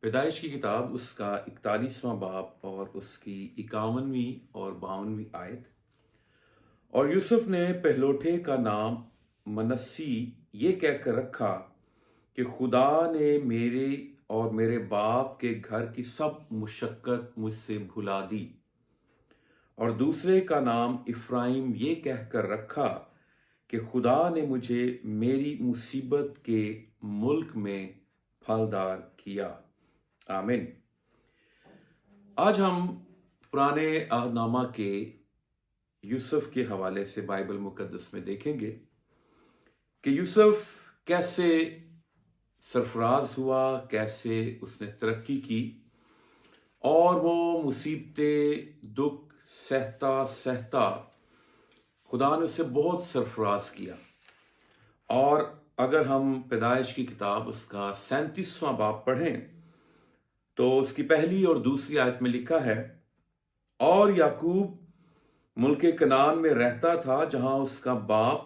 پیدائش کی کتاب اس کا 41واں باب اور اس کی 51ویں اور 52ویں آیت۔ اور یوسف نے پہلوٹے کا نام منسی یہ کہہ کر رکھا کہ خدا نے میرے اور میرے باپ کے گھر کی سب مشقت مجھ سے بھلا دی، اور دوسرے کا نام افرایم یہ کہہ کر رکھا کہ خدا نے مجھے میری مصیبت کے ملک میں پھلدار کیا۔ آمین۔ آج ہم پرانے عہد نامہ کے یوسف کے حوالے سے بائبل مقدس میں دیکھیں گے کہ یوسف کیسے سرفراز ہوا، کیسے اس نے ترقی کی، اور وہ مصیبتیں دکھ سہتا سہتا خدا نے اسے بہت سرفراز کیا۔ اور اگر ہم پیدائش کی کتاب اس کا 37واں باب پڑھیں تو اس کی پہلی اور دوسری آیت میں لکھا ہے، اور یعقوب ملک کنعان میں رہتا تھا جہاں اس کا باپ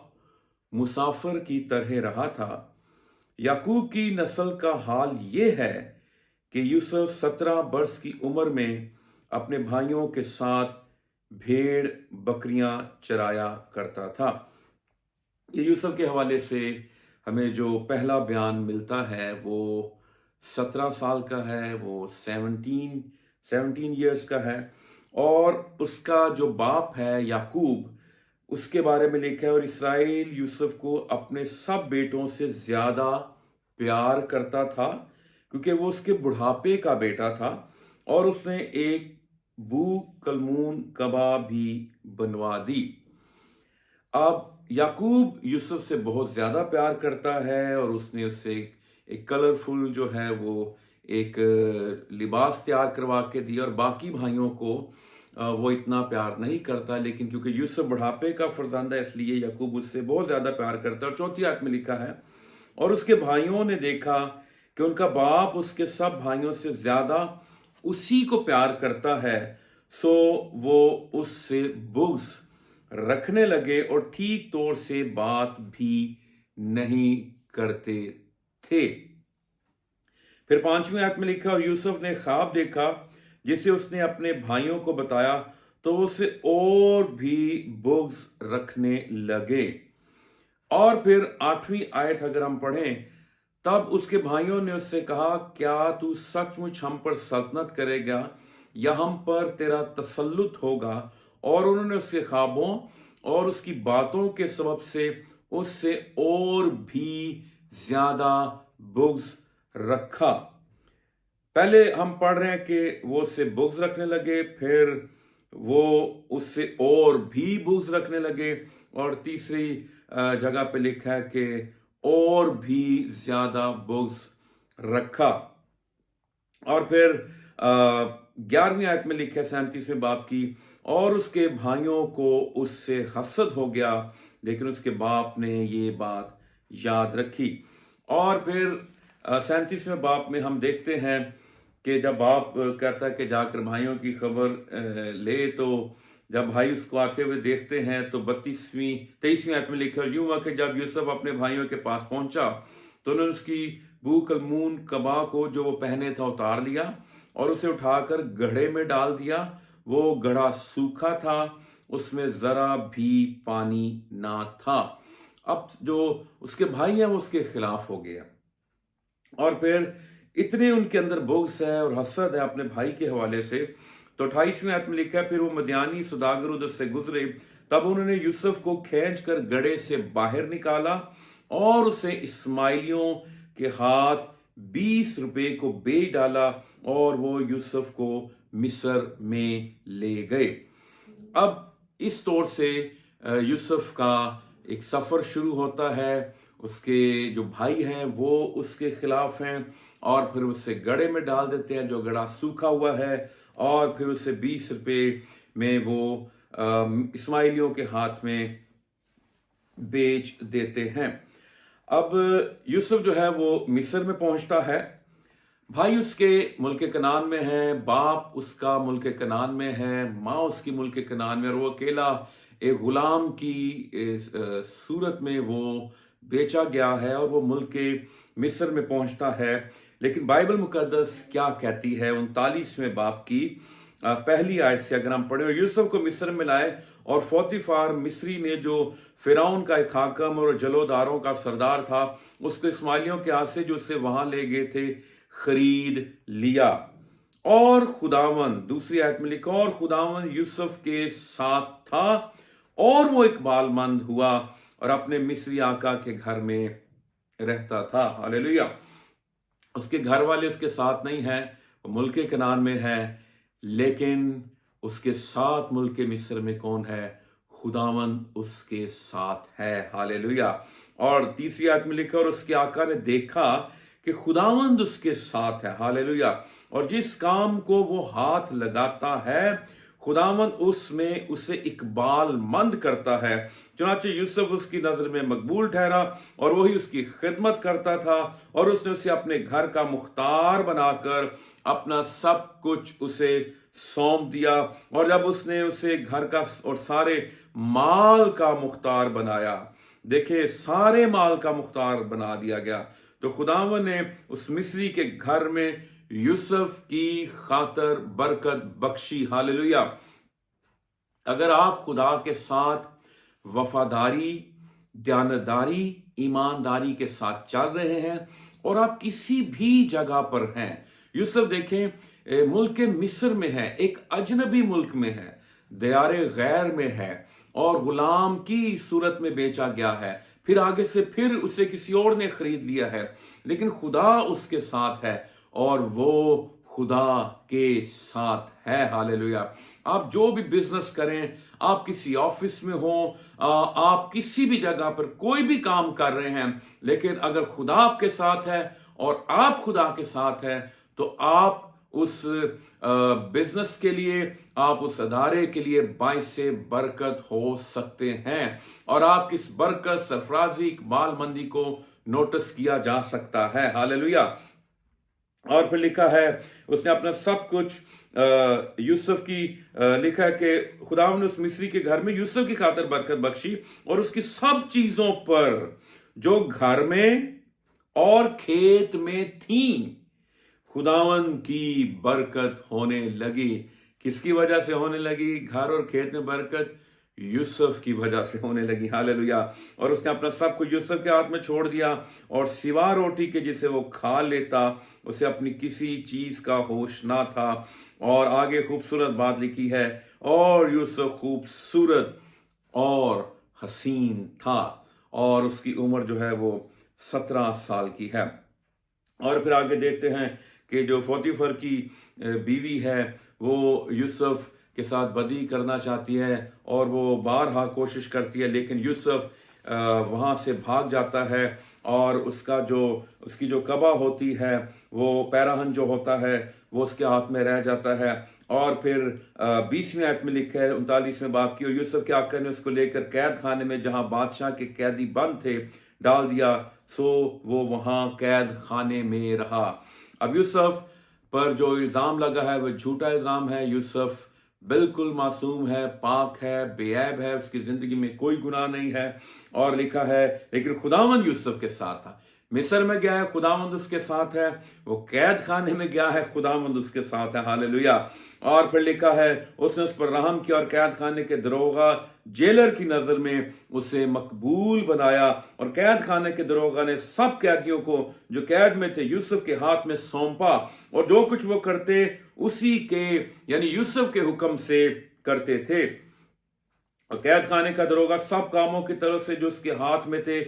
مسافر کی طرح رہا تھا۔ یعقوب کی نسل کا حال یہ ہے کہ یوسف 17 برس کی عمر میں اپنے بھائیوں کے ساتھ بھیڑ بکریاں چرایا کرتا تھا۔ یہ یوسف کے حوالے سے ہمیں جو پہلا بیان ملتا ہے وہ 17 سال کا ہے، وہ 17 ایئرز کا ہے، اور اس کا جو باپ ہے یعقوب، اس کے بارے میں لکھا ہے، اور اسرائیل یوسف کو اپنے سب بیٹوں سے زیادہ پیار کرتا تھا کیونکہ وہ اس کے بڑھاپے کا بیٹا تھا، اور اس نے ایک بو کلمون کبا بھی بنوا دی۔ اب یعقوب یوسف سے بہت زیادہ پیار کرتا ہے، اور اس نے اس سے ایک کلرفل جو ہے وہ ایک لباس تیار کروا کے دی، اور باقی بھائیوں کو وہ اتنا پیار نہیں کرتا، لیکن کیونکہ یوسف بڑھاپے کا فرزند ہے اس لیے یعقوب اس سے بہت زیادہ پیار کرتا ہے۔ اور چوتھی آیت میں لکھا ہے، اور اس کے بھائیوں نے دیکھا کہ ان کا باپ اس کے سب بھائیوں سے زیادہ اسی کو پیار کرتا ہے، سو وہ اس سے بغض رکھنے لگے اور ٹھیک طور سے بات بھی نہیں کرتے تھے۔ پھر 5ویں آیت میں لکھا، اور یوسف نے خواب دیکھا جسے اس نے اپنے بھائیوں کو بتایا تو وہ اسے اور بھی بغض رکھنے لگے۔ اور پھر 8ویں آیت اگر ہم پڑھیں، تب اس کے بھائیوں نے اس سے کہا، کیا تو سچ مچ ہم پر سلطنت کرے گا یا ہم پر تیرا تسلط ہوگا؟ اور انہوں نے اس کے خوابوں اور اس کی باتوں کے سبب سے اس سے اور بھی زیادہ بغض رکھا۔ پہلے ہم پڑھ رہے ہیں کہ وہ اس سے بغض رکھنے لگے، پھر وہ اس سے اور بھی بغض رکھنے لگے، اور تیسری جگہ پہ لکھا ہے کہ اور بھی زیادہ بغض رکھا۔ اور پھر 11ویں آیت میں لکھا ہے 37ویں باب کی، اور اس کے بھائیوں کو اس سے حسد ہو گیا، لیکن اس کے باپ نے یہ بات یاد رکھی۔ اور پھر 37ویں باب میں ہم دیکھتے ہیں کہ جب باپ کہتا ہے کہ جا کر بھائیوں کی خبر لے، تو جب بھائی اس کو آتے ہوئے دیکھتے ہیں تو 23ویں آیت میں لکھا، یوں ہوا کہ جب یوسف اپنے بھائیوں کے پاس پہنچا تو انہوں نے اس کی بو کلمون کبا کو جو وہ پہنے تھا اتار لیا اور اسے اٹھا کر گڑھے میں ڈال دیا۔ وہ گڑھا سوکھا تھا، اس میں ذرا بھی پانی نہ تھا۔ اب جو اس کے بھائی ہیں وہ اس کے خلاف ہو گیا، اور پھر اتنے ان کے اندر بغض ہے اور حسد ہے اپنے بھائی کے حوالے سے۔ تو 28ویں آیت میں لکھا ہے، پھر وہ مدیانی سوداگر ادھر سے گزرے، تب انہوں نے یوسف کو کھینچ کر گڑھے سے باہر نکالا اور اسے اسماعیلیوں کے ہاتھ 20 روپے کو بیچ ڈالا، اور وہ یوسف کو مصر میں لے گئے۔ اب اس طور سے یوسف کا ایک سفر شروع ہوتا ہے۔ اس کے جو بھائی ہیں وہ اس کے خلاف ہیں، اور پھر اسے گڑھے میں ڈال دیتے ہیں جو گڑھا سوکھا ہوا ہے، اور پھر اسے 20 روپے میں وہ اسماعیلیوں کے ہاتھ میں بیچ دیتے ہیں۔ اب یوسف جو ہے وہ مصر میں پہنچتا ہے، بھائی اس کے ملک کنعان میں ہے، باپ اس کا ملک کنعان میں ہے، ماں اس کی ملک کنعان میں، اور وہ اکیلا ایک غلام کی صورت میں وہ بیچا گیا ہے، اور وہ ملک مصر میں پہنچتا ہے लेकिन बाइबल मुकद्दस क्या कहती है 39वें बाब की पहली आयत से अगर हम पढ़े, और यूसुफ को मिस्र में लाए और पोतीफार मिस्री ने, जो फिरौन का एक हाकम और जलोदारों का सरदार था, उसको इस्माइलियों के हाथ से जो उसे वहां ले गए थे खरीद लिया। और खुदावन, दूसरी आयत में लिखा, और खुदावन यूसुफ के साथ था और वो इकबालमंद हुआ और अपने मिस्री आका के घर में रहता था। हालेलुया। उसके घर वाले उसके साथ नहीं है, वो मुल्क कनान में है, लेकिन उसके साथ मुल्क मिस्र में कौन है? खुदावन उसके साथ है। हालेलुया। और तीसरी आयत में लिखा, और उसके आका ने देखा कि खुदावंद उसके साथ है। हालेलुया। और जिस काम को वो हाथ लगाता है, खुदावंद उसमें उसे इकबालमंद करता है। चुनांचे यूसुफ उसकी नजर में मकबूल ठहरा और वही उसकी खिदमत करता था, और उसने उसे अपने घर का मुख्तार बनाकर अपना सब कुछ उसे सौंप दिया। और जब उसने उसे घर का और सारे माल का मुख्तार बनाया, देखे सारे माल का मुख्तार बना दिया गया, तो खुदावन ने उस मिस्री के घर में यूसुफ की खातर बरकत बख्शी। हालेलुया। अगर आप खुदा के साथ वफादारी, दयानतदारी, ईमानदारी के साथ चल रहे हैं और आप किसी भी जगह पर हैं, यूसुफ देखें मुल्क मिस्र में है, एक अजनबी मुल्क में है, दियारे गैर में है और गुलाम की सूरत में बेचा गया है, फिर आगे से फिर उसे किसी और ने खरीद लिया है, लेकिन खुदा उसके साथ है और वो खुदा के साथ है। हालेलुया। आप जो भी बिजनेस करें, आप किसी ऑफिस में हो, आप किसी भी जगह पर कोई भी काम कर रहे हैं, लेकिन अगर खुदा आपके साथ है और आप खुदा के साथ है, तो आप उस बिजनेस के लिए, आप उस अदारे के लिए बाइस से बरकत हो सकते हैं, और आपकी इस बरकत, सरफराजी, इकबालमंदी को नोटिस किया जा सकता है। हालेलुया। और फिर लिखा है, उसने अपना सब कुछ यूसुफ की लिखा है कि खुदा ने उस मिस्री के घर में यूसुफ की खातिर बरकत बख्शी और उसकी सब चीजों पर जो घर में और खेत में थी, खुदावन की बरकत होने लगी। किसकी वजह से होने लगी घर और खेत में बरकत? यूसुफ की वजह से होने लगी। हालेलुया। और उसने अपना सब कुछ यूसुफ के हाथ में छोड़ दिया, और सिवा रोटी के जिसे वो खा लेता, उसे अपनी किसी चीज का होश ना था। और आगे खूबसूरत बात लिखी है, और यूसुफ खूबसूरत और हसीन था, और उसकी उम्र जो है वो 17 साल की है। और फिर आगे देखते हैं कि जो पोतीफर की बीवी है, वो यूसुफ के साथ बदी करना चाहती है और वो बारहा कोशिश करती है, लेकिन यूसुफ वहां से भाग जाता है, और उसकी जो कबा होती है, वो पैराहन जो होता है, वो उसके हाथ में रह जाता है। और फिर 20वीं आयत में लिखा है 39वें बाब की, और यूसुफ के आका ने उसको लेकर कैद खाने में, जहां बादशाह के कैदी बंद थे, डाल दिया, सो वो वहां कैद खाने में रहा। अब यूसुफ पर जो इल्जाम लगा है वो झूठा इल्जाम है। यूसुफ बिल्कुल मासूम है, पाक है, बेऐब है, उसकी जिंदगी में कोई गुनाह नहीं है। और लिखा है, लेकिन खुदावंद यूसुफ के साथ था। मिस्र में गया है, खुदावंद उसके साथ है। वो कैद खाने में गया है, खुदावंद उसके साथ है। हालेलुया। और फिर लिखा है, उसने उस पर रहम किया और कैद खाने के दरोगा जेलर की नजर में उसे मकबूल बनाया, और कैद खाने के दरोगा ने सब कैदियों को जो कैद में थे यूसुफ के हाथ में सौंपा, और जो कुछ वो करते उसी के यानी यूसुफ के हुक्म से करते थे। और कैद खाने का दरोगा सब कामों की तरफ से जो उसके हाथ में थे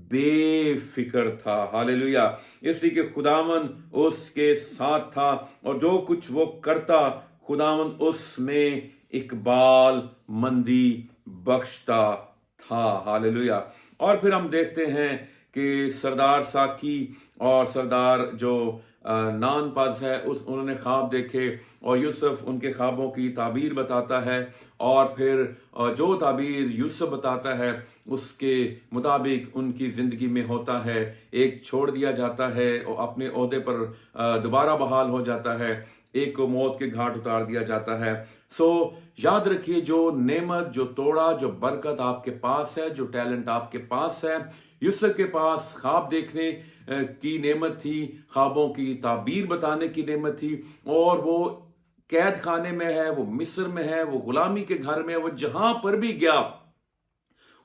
बेफिक्र था। हालेलुया। इसलिए कि खुदावन उसके साथ था, और जो कुछ वो करता खुदावन उसमें इकबाल मंदी बख्शता था। हालेलुया। और फिर हम देखते हैं कि सरदार साकी और सरदार जो नान पज है, उन्होंने ख्वाब देखे, और यूसुफ उनके ख्वाबों की ताबीर बताता है, और फिर जो ताबीर यूसुफ बताता है उसके मुताबिक उनकी जिंदगी में होता है। एक छोड़ दिया जाता है और अपने ओहदे पर दोबारा बहाल हो जाता है, एक को मौत के घाट उतार दिया जाता है। सो याद रखिए, जो नेमत, जो तोड़ा, जो बरकत आपके पास है, जो टैलेंट आपके पास है, यूसुफ के पास ख्वाब देखने की नेमत थी, ख्वाबों की ताबीर बताने की नेमत थी, और वो कैद खाने में है, वो मिस्र में है, वो गुलामी के घर में है, वो जहां पर भी गया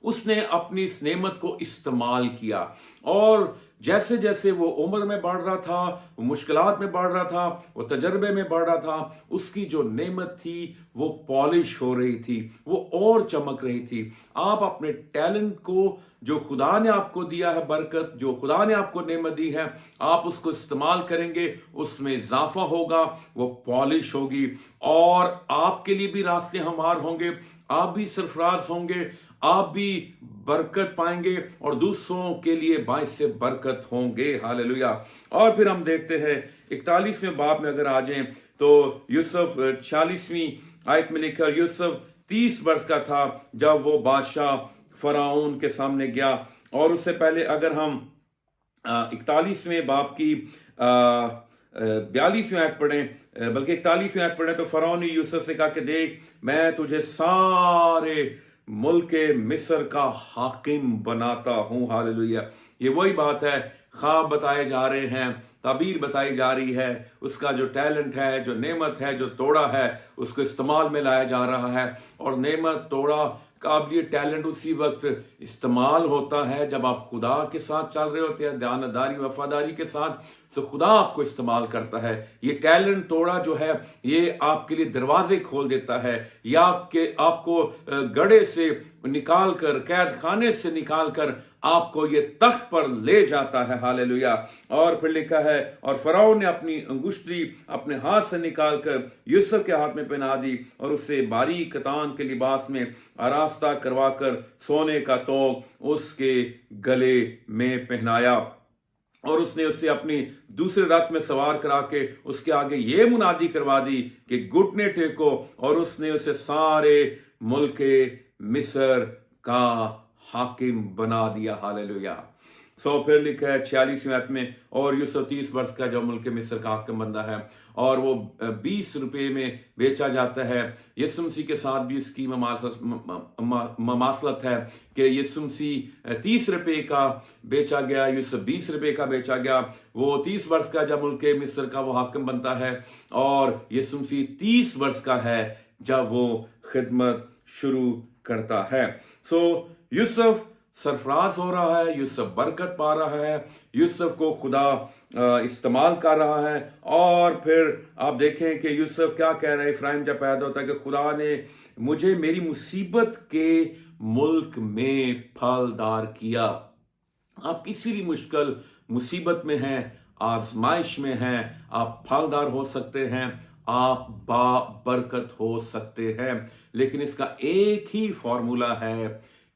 उसने अपनी इस नेमत को इस्तेमाल किया। और जैसे जैसे वो उम्र में बढ़ रहा था, वो मुश्किलात में बढ़ रहा था, वो तजर्बे में बढ़ रहा था, उसकी जो नेमत थी वो पॉलिश हो रही थी, वो और चमक रही थी। आप अपने टैलेंट को, जो खुदा ने आपको दिया है, बरकत जो खुदा ने आपको नेमत दी है, आप उसको इस्तेमाल करेंगे, उसमें इजाफा होगा, वो पॉलिश होगी, और आपके लिए भी रास्ते हमार होंगे, आप भी सरफराज होंगे, आप भी बरकत पाएंगे और दूसरों के लिए बाइस से बरकत होंगे। हालेलुया। और फिर हम देखते हैं 41वें बाब में अगर आ जाएं तो यूसुफ 46वीं आयत में लिखा, यूसुफ 30 वर्ष का था जब वो बादशाह फराउन के सामने गया। और उससे पहले अगर हम 41वें बाब की 42वीं आयत पढ़ें, बल्कि 41वीं आयत पढ़ें, तो फराउन ने यूसुफ से कहा कि देख, मैं तुझे सारे मुल्क मिस्र का हाकिम बनाता हूं। हालेलुया। ये वही बात है, ख्वाब बताए जा रहे हैं, ताबीर बताई जा रही है, उसका जो टैलेंट है, जो नेमत है, जो तोड़ा है, उसको इस्तेमाल में लाया जा रहा है। और नेमत, तोड़ा, काबिलियत, टैलेंट उसी वक्त इस्तेमाल होता है जब आप खुदा के साथ चल रहे होते हैं, दयानतदारी, वफादारी के साथ। तो खुदा आपको इस्तेमाल करता है। ये टैलेंट, तोड़ा जो है, ये आपके लिए दरवाजे खोल देता है, या आपको गड़े से निकाल कर, कैद खाने से निकाल कर आपको ये तख्त पर ले जाता है। हालेलुया। और फिर लिखा है, और फराउन ने अपनी अंगुष्ठी अपने हाथ से निकालकर यूसुफ के हाथ में पहना दी और उससे बारीक कतान के लिबास में आरास्ता करवाकर सोने का तोग उसके गले में पहनाया। और उसने उससे अपनी दूसरे रथ में सवार करा के उसके आगे ये मुनादी करवा दी कि घुटने टेको, और उसने उसे सारे मुल्क मिस्र का हाकिम बना दिया। हालेलुया। सो फिर लिखा है 46वीं आयत में, और यूसुफ 30 वर्ष का जब मुल्क मिस्र का हाकिम बनता है, और वो 20 रुपए में बेचा जाता है। यीशु मसीह के साथ भी इसकी ममासलत है कि यीशु मसीह 30 रुपए का बेचा गया, यूसुफ 20 रुपए का बेचा गया। वो 30 वर्ष का जब मुल्क मिस्र का वो हाकिम बनता है, और यीशु मसीह 30 वर्ष का है जब वो खिदमत शुरू करता है। सो यूसुफ सरफराज हो रहा है, यूसुफ बरकत पा रहा है, यूसुफ को खुदा इस्तेमाल कर रहा है। और फिर आप देखें कि यूसुफ क्या कह रहा है, इफ्राइम जब पैदा होता है कि खुदा ने मुझे मेरी मुसीबत के मुल्क में फलदार किया। आप किसी भी मुश्किल मुसीबत में हैं, आजमाइश में हैं, आप फलदार हो सकते हैं, आप बरकत हो सकते हैं। लेकिन इसका एक ही फॉर्मूला है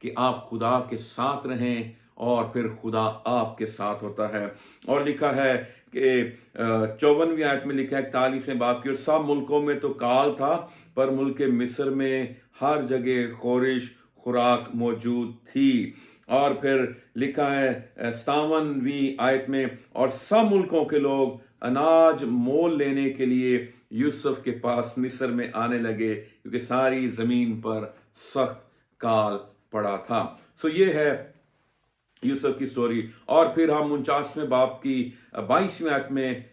कि आप खुदा के साथ रहें, और फिर खुदा आपके साथ होता है। और लिखा है कि 54वीं आयत में लिखा है 41वें बाब की, और सब मुल्कों में तो काल था, पर मुल्क मिस्र में हर जगह खोरिश खुराक मौजूद थी। और फिर लिखा है 57वीं आयत में, और सब मुल्कों के लोग अनाज मोल लेने के लिए यूसुफ के पास मिस्र में आने लगे, क्योंकि सारी जमीन पर सख्त काल पड़ा था। सो ये है यूसुफ की स्टोरी। और फिर हम 49वें बाब की 22वीं आयत में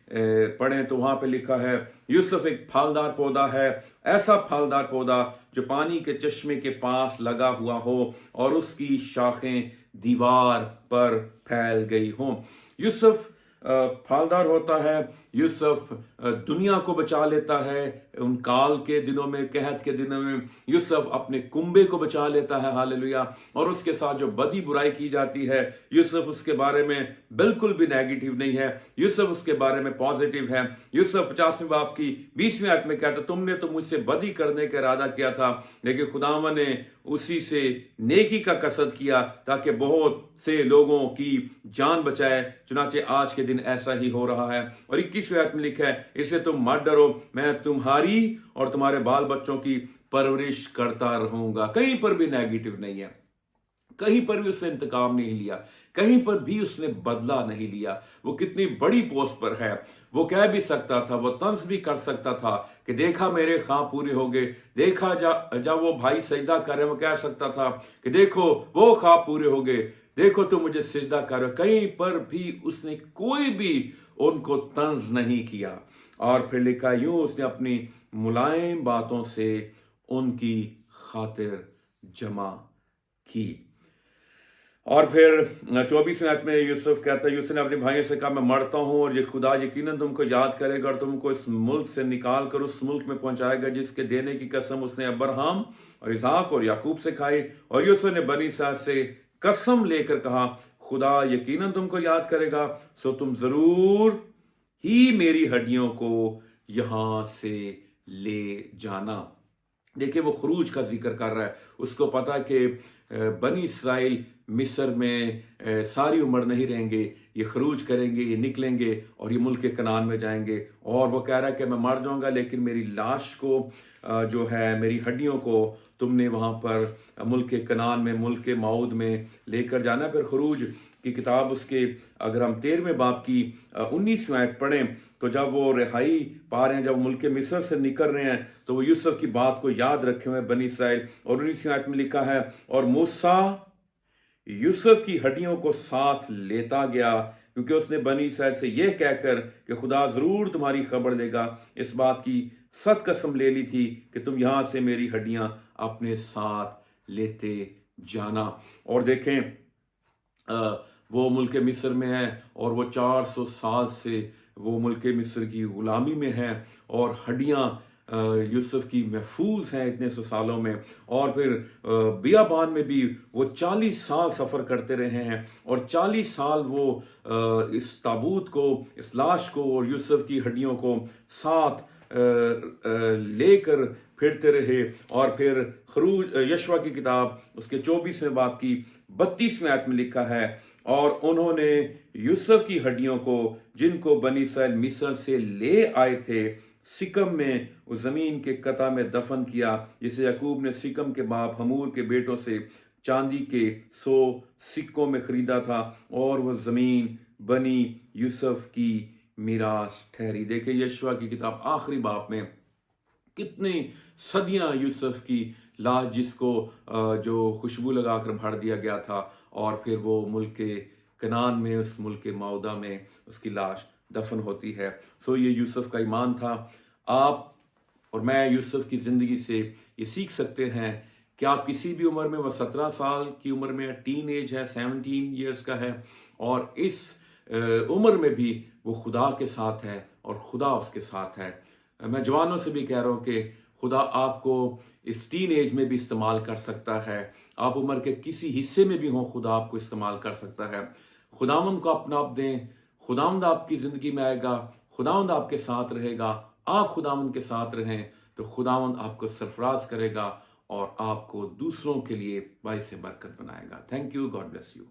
पढ़ें तो वहां पे लिखा है, यूसुफ एक फलदार पौधा है, ऐसा फलदार पौधा जो पानी के चश्मे के पास लगा हुआ हो और उसकी शाखें दीवार पर फैल गई हों। यूसुफ फलदार होता है, यूसुफ दुनिया को बचा लेता है। उन काल के दिनों में, कहत के दिनों में यूसुफ अपने कुंबे को बचा लेता है। हालेलुया। और उसके साथ जो बदी बुराई की जाती है, यूसुफ उसके बारे में बिल्कुल भी नेगेटिव नहीं है, यूसुफ उसके बारे में पॉजिटिव है। यूसुफ 50वें बाब की 20वीं आयत में कहता, तुमने तो मुझसे बदी करने का इरादा किया था, लेकिन खुदावन ने उसी से नेकी का कसद किया ताकि बहुत से लोगों की जान बचाए। चुनाचे आज के दिन ऐसा ही हो रहा है। और 21वें आयत में लिखा है, इससे तुम मत डरो, मैं तुम्हारी और तुम्हारे बाल बच्चों की परवरिश करता रहूंगा। कहीं पर भी नेगेटिव नहीं है, कहीं पर भी उससे इंतकाम नहीं लिया, कहीं पर भी उसने बदला नहीं लिया। वो कितनी बड़ी पोस्ट पर है, वो कह भी सकता था, वो तंज भी कर सकता था कि देखा मेरे ख्वाब पूरे हो गए, देखा जब वो भाई सजदा कर रहे, वो कह सकता था कि देखो वो ख्वाब पूरे हो गए, देखो तुम मुझे सजदा कर रहे हो। कहीं पर भी उसने कोई भी उनको तंज नहीं किया। और फिर लिखा यूं, उसने अपनी मुलायम बातों से उनकी खातिर जमा की। और फिर 24वें आयत में यूसुफ कहता है, यूसुफ ने अपने भाइयों से कहा, मैं मरता हूं और ये खुदा यकीनन तुमको याद करेगा और तुमको इस मुल्क से निकाल कर उस मुल्क में पहुंचाएगा जिसके देने की कसम उसने अब्राहम और इसहाक और याकूब से खाई। और यूसुफ ने बनी इस्राएल से कसम लेकर कहा, खुदा यकीनन तुमको याद करेगा, सो तुम जरूर ही मेरी हड्डियों को यहां से ले जाना। देखिए वो खरूज का जिक्र कर रहा है। उसको पता कि बनी इस्राइल मिस्र में सारी उम्र नहीं रहेंगे, ये खरूज करेंगे, ये निकलेंगे और ये मुल्क कनान में जाएंगे। और वो कह रहा है कि मैं मर जाऊंगा लेकिन मेरी लाश को जो है, मेरी हड्डियों को तुमने वहां पर मुल्क कनान में, मुल्क माऊद में लेकर जाना। फिर खरूज की किताब उसके अगर हम 13वें बाब की 19वीं आयत पढ़ें तो जब वो रिहाई पा रहे हैं, जब मुल्क मिस्र से निकल रहे हैं, तो वो यूसुफ की बात को याद रखे हुए बनी इस्राइल। और 19वीं आयत में लिखा है, और मूसा यूसुफ की हड्डियों को साथ लेता गया क्योंकि उसने बनी इस्राइल से यह कहकर कि खुदा जरूर तुम्हारी खबर देगा, इस बात की सख्त कसम ले ली थी कि तुम यहां से मेरी हड्डियां अपने साथ लेते जाना। और देखें वो मुल्क मिस्र में है और वो 400 साल से वो मुल्क मिस्र की गुलामी में है और हड्डियां यूसुफ की महफूज हैं इतने सौ सालों में। और फिर बियाबान में भी वो 40 साल सफ़र करते रहे हैं और 40 साल वो इस ताबूत को, इस लाश को और यूसुफ की हड्डियों को साथ लेकर फिरते रहे। और फिर खरूज यशवा की किताब उसके 24वें बाब की 32वें आयत में लिखा है, और उन्होंने यूसुफ की हड्डियों को जिनको बनी इस्राइल मिस्र से ले आए थे सिकम में उस जमीन के कता में दफन किया जिसे याकूब ने सिकम के बाप हमूर के बेटों से चांदी के 100 सिक्कों में खरीदा था, और वो जमीन बनी यूसुफ की मीरास ठहरी। देखे यशवा की किताब आखिरी बाप में कितनी सदियां यूसुफ की लाश जिसको जो खुशबू लगाकर भर दिया गया था, और फिर वो मुल्क कनान में, उस मुल्क मौदा में उसकी लाश दफन होती है। सो ये यूसुफ का ईमान था। आप और मैं यूसुफ की ज़िंदगी से ये सीख सकते हैं कि आप किसी भी उम्र में, वह 17 साल की उम्र में, टीन एज है, 17 ईयर्स का है, और इस उम्र में भी वो खुदा के साथ है और खुदा उसके साथ है। मैं जवानों से भी कह रहा हूँ कि खुदा आपको इस टीन एज में भी इस्तेमाल कर सकता है। आप उम्र के किसी हिस्से में भी हों, खुदा आपको इस्तेमाल कर सकता है। खुदावंद को अपना आप दें, खुदावंद आपकी ज़िंदगी में आएगा, खुदावंद आपके साथ रहेगा। आप खुदावंद के साथ रहें तो खुदावंद आपको सरफराज करेगा और आपको दूसरों के लिए बाइस बरकत बनाएगा। Thank you, God bless you.